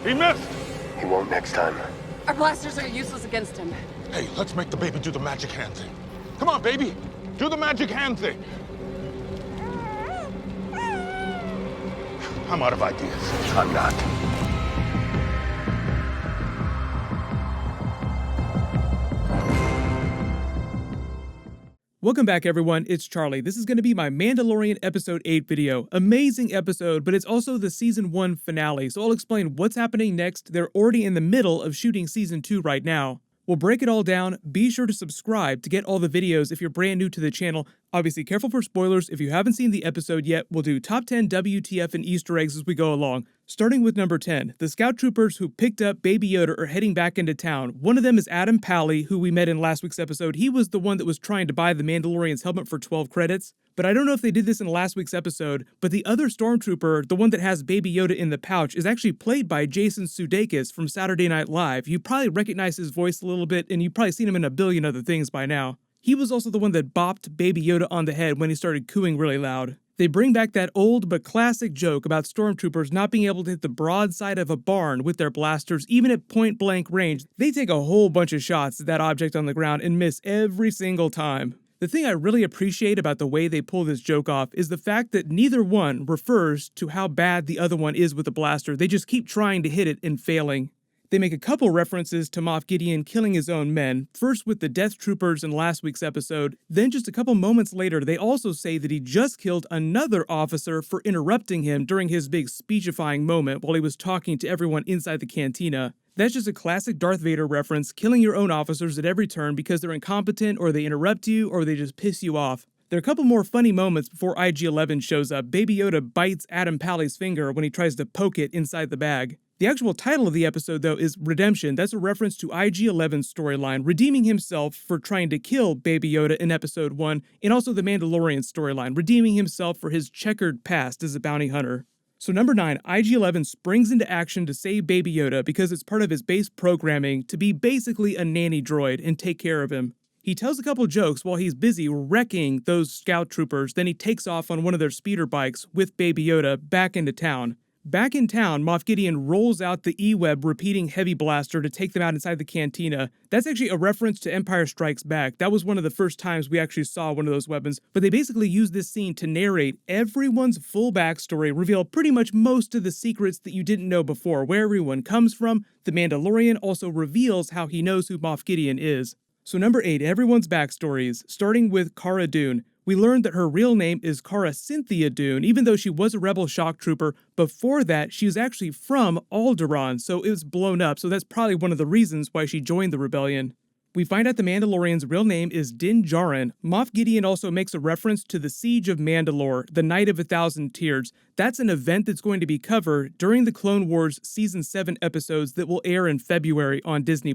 He missed! He won't next time. Our blasters are useless against him. Hey, let's make the baby do the magic hand thing. Come on, baby. Do the magic hand thing. I'm out of ideas. I'm not. Welcome back, everyone. It's Charlie. This is going to be my Mandalorian Episode 8 video. Amazing episode, but it's also the Season 1 finale, so I'll explain what's happening next. They're already in the middle of shooting Season 2 right now. We'll break it all down. Be sure to subscribe to get all the videos if you're brand new to the channel. Obviously, careful for spoilers. If you haven't seen the episode yet, we'll do top 10 WTF and Easter eggs as we go along. Starting with number 10, the scout troopers who picked up Baby Yoda are heading back into town. One of them is Adam Pally, who we met in last week's episode. He was the one that was trying to buy the Mandalorian's helmet for 12 credits. But I don't know if they did this in last week's episode, but the other stormtrooper, the one that has Baby Yoda in the pouch, is actually played by Jason Sudeikis from Saturday Night Live. You probably recognize his voice a little bit, and you've probably seen him in a billion other things by now. He was also the one that bopped Baby Yoda on the head when he started cooing really loud. They bring back that old but classic joke about stormtroopers not being able to hit the broadside of a barn with their blasters, even at point-blank range. They take a whole bunch of shots at that object on the ground and miss every single time. The thing I really appreciate about the way they pull this joke off is the fact that neither one refers to how bad the other one is with the blaster. They just keep trying to hit it and failing. They make a couple references to Moff Gideon killing his own men, first with the Death Troopers in last week's episode, then just a couple moments later they also say that he just killed another officer for interrupting him during his big speechifying moment while he was talking to everyone inside the cantina. That's just a classic Darth Vader reference, killing your own officers at every turn because they're incompetent or they interrupt you or they just piss you off. There are a couple more funny moments before IG-11 shows up. Baby Yoda bites Adam Pally's finger when he tries to poke it inside the bag. The actual title of the episode, though, is Redemption. That's a reference to IG-11's storyline, redeeming himself for trying to kill Baby Yoda in Episode 1, and also the Mandalorian storyline, redeeming himself for his checkered past as a bounty hunter. So number 9, IG-11 springs into action to save Baby Yoda because it's part of his base programming to be basically a nanny droid and take care of him. He tells a couple jokes while he's busy wrecking those scout troopers, then he takes off on one of their speeder bikes with Baby Yoda back into town. Back in town, Moff Gideon rolls out the E-Web repeating heavy blaster to take them out inside the cantina. That's actually a reference to Empire Strikes Back. That was one of the first times we actually saw one of those weapons, but they basically use this scene to narrate everyone's full backstory, reveal pretty much most of the secrets that you didn't know before, where everyone comes from. The Mandalorian also reveals how he knows who Moff Gideon is. So number 8, everyone's backstories, starting with Cara Dune. We learned that her real name is Cara Cynthia Dune, even though she was a rebel shock trooper. Before that, she was actually from Alderaan, so it was blown up, so that's probably one of the reasons why she joined the rebellion. We find out the Mandalorian's real name is Din Djarin. Moff Gideon also makes a reference to the Siege of Mandalore, the Night of 1,000 Tears. That's an event that's going to be covered during the Clone Wars Season 7 episodes that will air in February on Disney+.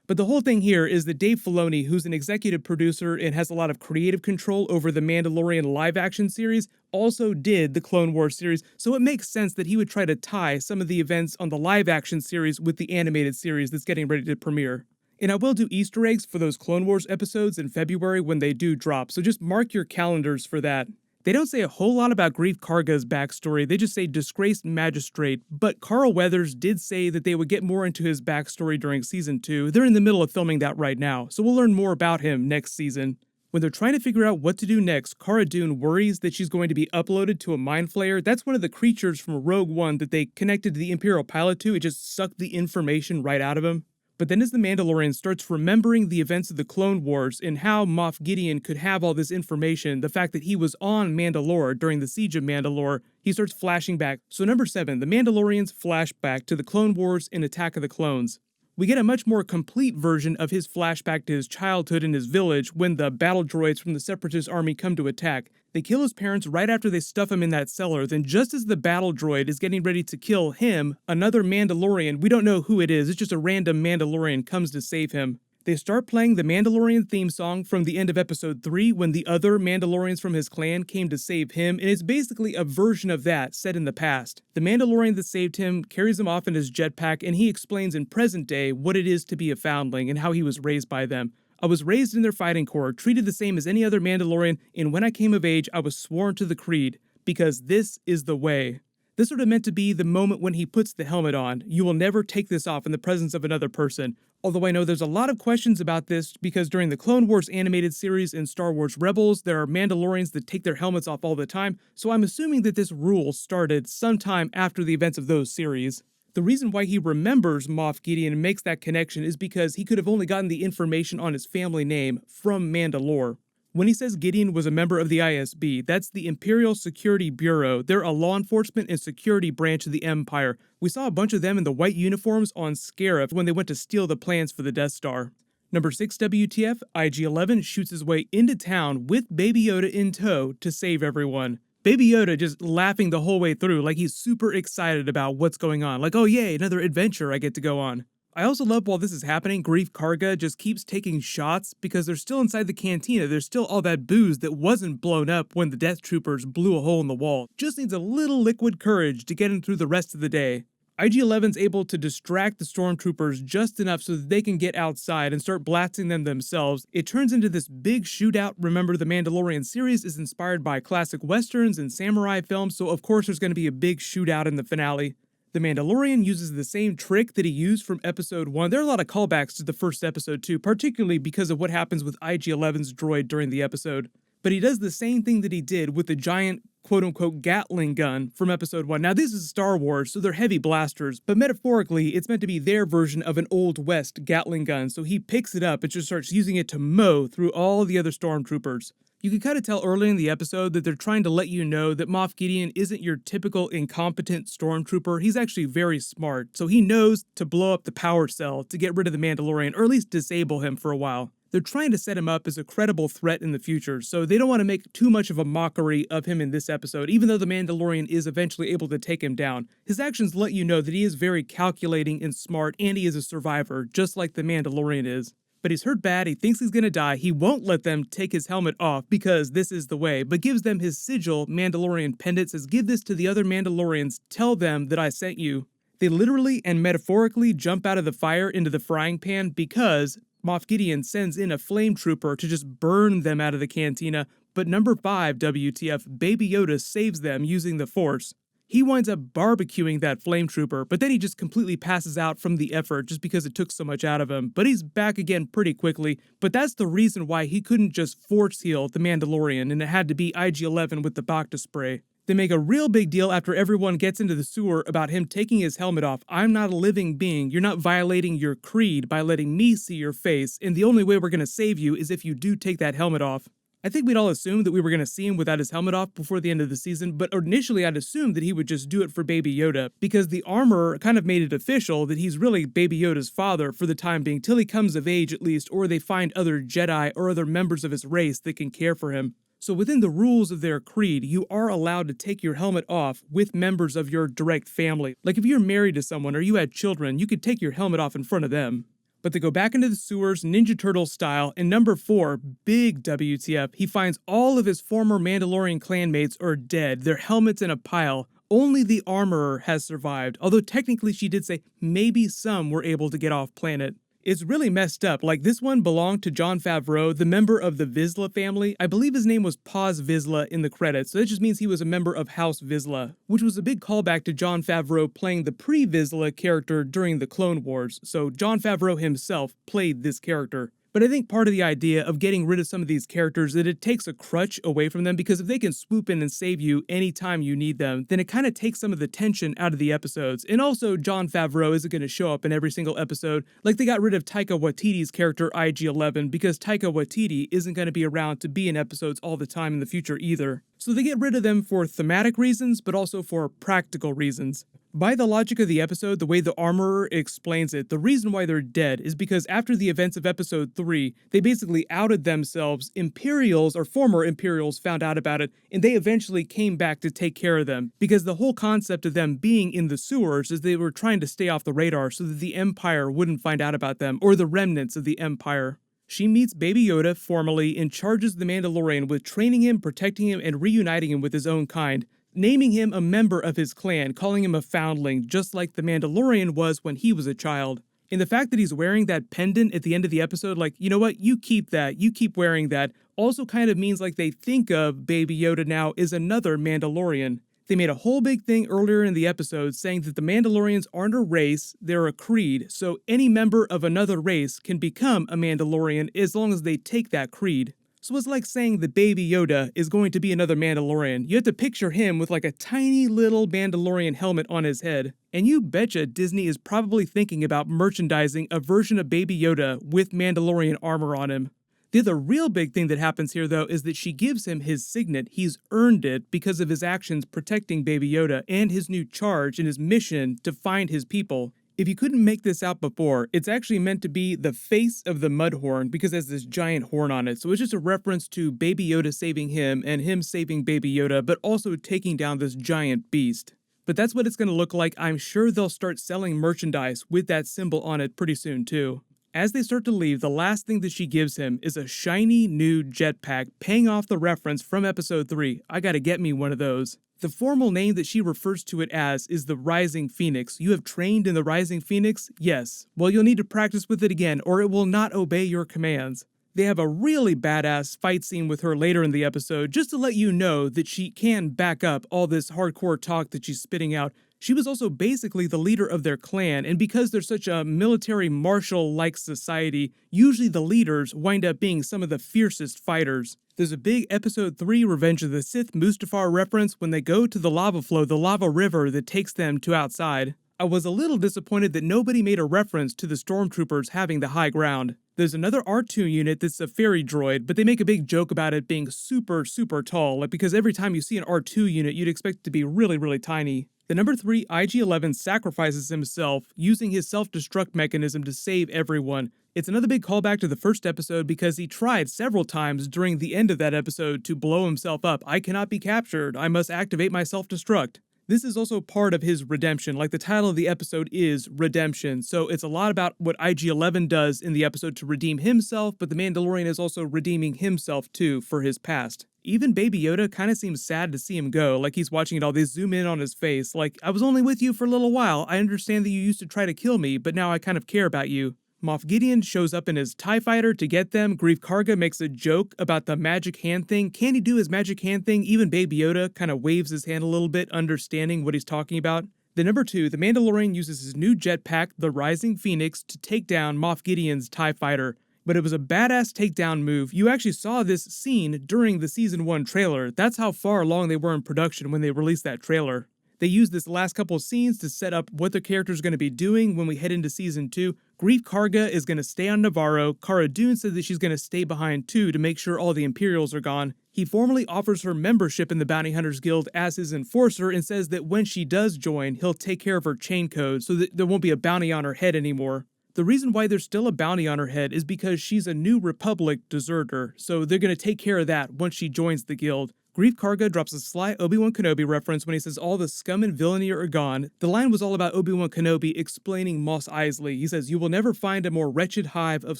But the whole thing here is that Dave Filoni, who's an executive producer and has a lot of creative control over the Mandalorian live-action series, also did the Clone Wars series, so it makes sense that he would try to tie some of the events on the live-action series with the animated series that's getting ready to premiere. And I will do Easter eggs for those Clone Wars episodes in February when they do drop, so just mark your calendars for that. They don't say a whole lot about Greef Karga's backstory, they just say disgraced magistrate, but Carl Weathers did say that they would get more into his backstory during Season 2. They're in the middle of filming that right now, so we'll learn more about him next season. When they're trying to figure out what to do next, Cara Dune worries that she's going to be uploaded to a mind flayer. That's one of the creatures from Rogue One that they connected to the Imperial pilot to. It just sucked the information right out of him. But then as the Mandalorian starts remembering the events of the Clone Wars and how Moff Gideon could have all this information, the fact that he was on Mandalore during the Siege of Mandalore, he starts flashing back. So number 7, the Mandalorian's flashback to the Clone Wars and Attack of the Clones. We get a much more complete version of his flashback to his childhood in his village when the battle droids from the Separatist army come to attack. They kill his parents right after they stuff him in that cellar, then just as the battle droid is getting ready to kill him, another Mandalorian, we don't know who it is, it's just a random Mandalorian, comes to save him. They start playing the Mandalorian theme song from the end of Episode 3 when the other Mandalorians from his clan came to save him, and it's basically a version of that set in the past. The Mandalorian that saved him carries him off in his jetpack, and he explains in present day what it is to be a foundling and how he was raised by them. I was raised in their fighting corps, treated the same as any other Mandalorian, and when I came of age, I was sworn to the creed, because this is the way. This sort of meant to be the moment when he puts the helmet on. You will never take this off in the presence of another person. Although I know there's a lot of questions about this because during the Clone Wars animated series and Star Wars Rebels, there are Mandalorians that take their helmets off all the time, so I'm assuming that this rule started sometime after the events of those series. The reason why he remembers Moff Gideon and makes that connection is because he could have only gotten the information on his family name from Mandalore. When he says Gideon was a member of the ISB, that's the Imperial Security Bureau. They're a law enforcement and security branch of the Empire. We saw a bunch of them in the white uniforms on Scarif when they went to steal the plans for the Death Star. Number 6 WTF, IG-11 shoots his way into town with Baby Yoda in tow to save everyone. Baby Yoda just laughing the whole way through like he's super excited about what's going on. Like, oh yay, another adventure I get to go on. I also love while this is happening, Greef Karga just keeps taking shots because they're still inside the cantina. There's still all that booze that wasn't blown up when the Death Troopers blew a hole in the wall. Just needs a little liquid courage to get him through the rest of the day. IG-11's able to distract the stormtroopers just enough so that they can get outside and start blasting them themselves. It turns into this big shootout. Remember, the Mandalorian series is inspired by classic westerns and samurai films, so of course there's going to be a big shootout in the finale. The Mandalorian uses the same trick that he used from episode 1. There are a lot of callbacks to the first episode too, particularly because of what happens with IG-11's droid during the episode. But he does the same thing that he did with the giant quote-unquote Gatling gun from episode 1. Now this is Star Wars, so they're heavy blasters, but metaphorically it's meant to be their version of an Old West Gatling gun, so he picks it up and just starts using it to mow through all the other stormtroopers. You can kind of tell early in the episode that they're trying to let you know that Moff Gideon isn't your typical incompetent stormtrooper. He's actually very smart, so he knows to blow up the power cell to get rid of the Mandalorian, or at least disable him for a while. They're trying to set him up as a credible threat in the future, so they don't want to make too much of a mockery of him in this episode, even though the Mandalorian is eventually able to take him down. His actions let you know that he is very calculating and smart, and he is a survivor, just like the Mandalorian is. But he's hurt bad, he thinks he's gonna die, he won't let them take his helmet off because this is the way, but gives them his sigil Mandalorian pendant, says give this to the other Mandalorians, tell them that I sent you. They literally and metaphorically jump out of the fire into the frying pan because Moff Gideon sends in a flame trooper to just burn them out of the cantina, but number 5 WTF, Baby Yoda saves them using the Force. He winds up barbecuing that flame trooper, but then he just completely passes out from the effort just because it took so much out of him. But he's back again pretty quickly, but that's the reason why he couldn't just force heal the Mandalorian, and it had to be IG-11 with the Bacta spray. They make a real big deal after everyone gets into the sewer about him taking his helmet off. I'm not a living being. You're not violating your creed by letting me see your face, and the only way we're going to save you is if you do take that helmet off. I think we'd all assumed that we were going to see him without his helmet off before the end of the season, but initially I'd assumed that he would just do it for Baby Yoda, because the armor kind of made it official that he's really Baby Yoda's father for the time being, till he comes of age at least, or they find other Jedi or other members of his race that can care for him. So within the rules of their creed, you are allowed to take your helmet off with members of your direct family. Like if you're married to someone or you had children, you could take your helmet off in front of them. But they go back into the sewers, Ninja Turtle style, and number 4, big WTF, he finds all of his former Mandalorian clanmates are dead, their helmets in a pile. Only the armorer has survived, although technically she did say maybe some were able to get off planet. It's really messed up. Like, this one belonged to Jon Favreau, the member of the Vizsla family. I believe his name was Paz Vizsla in the credits, so that just means he was a member of House Vizsla, which was a big callback to Jon Favreau playing the pre-Vizsla character during the Clone Wars, so Jon Favreau himself played this character. But I think part of the idea of getting rid of some of these characters is that it takes a crutch away from them, because if they can swoop in and save you anytime you need them, then it kind of takes some of the tension out of the episodes. And also, Jon Favreau isn't going to show up in every single episode. Like, they got rid of Taika Waititi's character IG-11 because Taika Waititi isn't going to be around to be in episodes all the time in the future either. So they get rid of them for thematic reasons, but also for practical reasons. By the logic of the episode, the way the armorer explains it, the reason why they're dead is because after the events of episode 3, they basically outed themselves. Imperials, or former Imperials, found out about it, and they eventually came back to take care of them, because the whole concept of them being in the sewers is they were trying to stay off the radar so that the Empire wouldn't find out about them, or the remnants of the Empire. She meets Baby Yoda formally and charges the Mandalorian with training him, protecting him, and reuniting him with his own kind, naming him a member of his clan, calling him a foundling, just like the Mandalorian was when he was a child. And the fact that he's wearing that pendant at the end of the episode, like, you know what, you keep that, you keep wearing that, also kind of means like they think of Baby Yoda now as another Mandalorian. They made a whole big thing earlier in the episode saying that the Mandalorians aren't a race, they're a creed, so any member of another race can become a Mandalorian as long as they take that creed. So it's like saying that Baby Yoda is going to be another Mandalorian. You have to picture him with like a tiny little Mandalorian helmet on his head. And you betcha Disney is probably thinking about merchandising a version of Baby Yoda with Mandalorian armor on him. The other real big thing that happens here, though, is that she gives him his signet. He's earned it because of his actions protecting Baby Yoda and his new charge and his mission to find his people. If you couldn't make this out before, it's actually meant to be the face of the Mudhorn because it has this giant horn on it. So it's just a reference to Baby Yoda saving him and him saving Baby Yoda, but also taking down this giant beast. But that's what it's going to look like. I'm sure they'll start selling merchandise with that symbol on it pretty soon too. As they start to leave, the last thing that she gives him is a shiny new jetpack, paying off the reference from episode 3. I gotta get me one of those. The formal name that she refers to it as is the Rising Phoenix. You have trained in the Rising Phoenix? Yes. Well, you'll need to practice with it again, or it will not obey your commands. They have a really badass fight scene with her later in the episode, just to let you know that she can back up all this hardcore talk that she's spitting out. She was also basically the leader of their clan, and because they're such a military martial-like society, usually the leaders wind up being some of the fiercest fighters. There's a big episode 3 Revenge of the Sith Mustafar reference when they go to the lava flow, the lava river that takes them to outside. I was a little disappointed that nobody made a reference to the stormtroopers having the high ground. There's another R2 unit that's a fairy droid, but they make a big joke about it being super tall, like because every time you see an R2 unit, you'd expect it to be really tiny. The number 3 IG-11 sacrifices himself, using his self-destruct mechanism to save everyone. It's another big callback to the first episode because he tried several times during the end of that episode to blow himself up. I cannot be captured. I must activate my self-destruct. This is also part of his redemption, like the title of the episode is Redemption, so it's a lot about what IG-11 does in the episode to redeem himself, but the Mandalorian is also redeeming himself too for his past. Even Baby Yoda kind of seems sad to see him go, like he's watching it all. They zoom in on his face, like, I was only with you for a little while. I understand that you used to try to kill me, but now I kind of care about you. Moff Gideon shows up in his TIE fighter to get them. Greef Karga makes a joke about the magic hand thing. Can he do his magic hand thing? Even Baby Yoda kind of waves his hand a little bit, understanding what he's talking about. The number 2, the Mandalorian uses his new jetpack, the Rising Phoenix, to take down Moff Gideon's TIE fighter. But it was a badass takedown move. You actually saw this scene during the Season 1 trailer. That's how far along they were in production when they released that trailer. They used this last couple of scenes to set up what the character's going to be doing when we head into Season 2. Greef Karga is going to stay on Navarro. Cara Dune said that she's going to stay behind too to make sure all the Imperials are gone. He formally offers her membership in the Bounty Hunters Guild as his enforcer and says that when she does join, he'll take care of her chain code so that there won't be a bounty on her head anymore. The reason why there's still a bounty on her head is because she's a New Republic deserter, so they're going to take care of that once she joins the guild. Greef Karga drops a sly Obi-Wan Kenobi reference when he says all the scum and villainy are gone. The line was all about Obi-Wan Kenobi explaining Mos Eisley. He says, "You will never find a more wretched hive of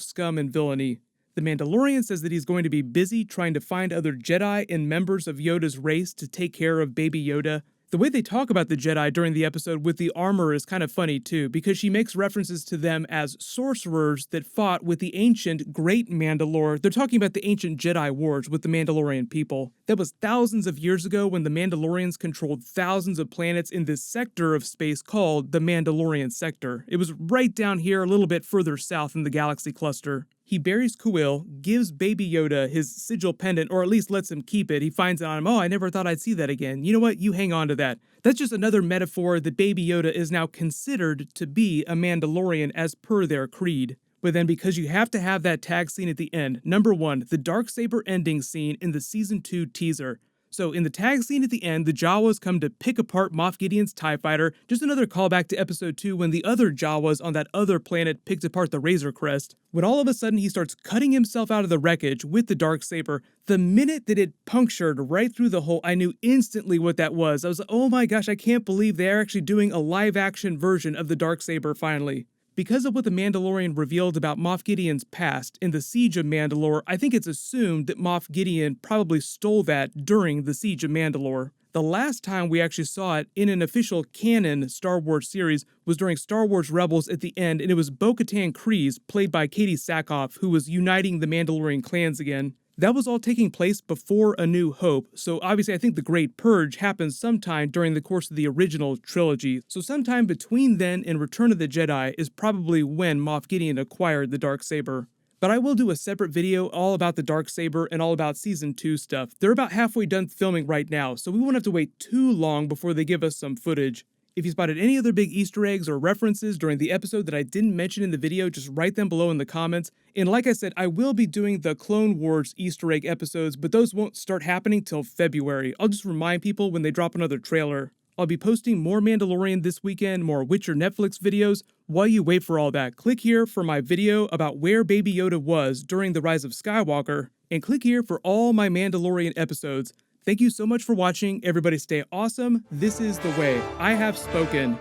scum and villainy." The Mandalorian says that he's going to be busy trying to find other Jedi and members of Yoda's race to take care of Baby Yoda. The way they talk about the Jedi during the episode with the armor is kind of funny too, because she makes references to them as sorcerers that fought with the ancient Great Mandalore. They're talking about the ancient Jedi wars with the Mandalorian people. That was thousands of years ago when the Mandalorians controlled thousands of planets in this sector of space called the Mandalorian Sector. It was right down here a little bit further south in the galaxy cluster. He buries Kuil, gives Baby Yoda his sigil pendant, or at least lets him keep it. He finds it on him. Oh, I never thought I'd see that again. You know what? You hang on to that. That's just another metaphor that Baby Yoda is now considered to be a Mandalorian as per their creed. But then because you have to have that tag scene at the end, number 1, the Darksaber ending scene in the Season 2 teaser. So in the tag scene at the end, the Jawas come to pick apart Moff Gideon's TIE fighter, just another callback to episode 2 when the other Jawas on that other planet picked apart the Razor Crest. When all of a sudden he starts cutting himself out of the wreckage with the Darksaber, the minute that it punctured right through the hole, I knew instantly what that was. I was like, oh my gosh, I can't believe they're actually doing a live action version of the Darksaber finally. Because of what the Mandalorian revealed about Moff Gideon's past in the Siege of Mandalore, I think it's assumed that Moff Gideon probably stole that during the Siege of Mandalore. The last time we actually saw it in an official canon Star Wars series was during Star Wars Rebels at the end, and it was Bo-Katan Kryze, played by Katie Sackhoff, who was uniting the Mandalorian clans again. That was all taking place before A New Hope, so obviously I think the Great Purge happens sometime during the course of the original trilogy, so sometime between then and Return of the Jedi is probably when Moff Gideon acquired the Darksaber. But I will do a separate video all about the Darksaber and all about Season 2 stuff. They're about halfway done filming right now, so we won't have to wait too long before they give us some footage. If you spotted any other big Easter eggs or references during the episode that I didn't mention in the video, just write them below in the comments. And like I said, I will be doing the Clone Wars Easter egg episodes, but those won't start happening till February. I'll just remind people when they drop another trailer. I'll be posting more Mandalorian this weekend, more Witcher Netflix videos. While you wait for all that, click here for my video about where Baby Yoda was during the Rise of Skywalker, and click here for all my Mandalorian episodes. Thank you so much for watching. Everybody stay awesome. This is the way. I have spoken.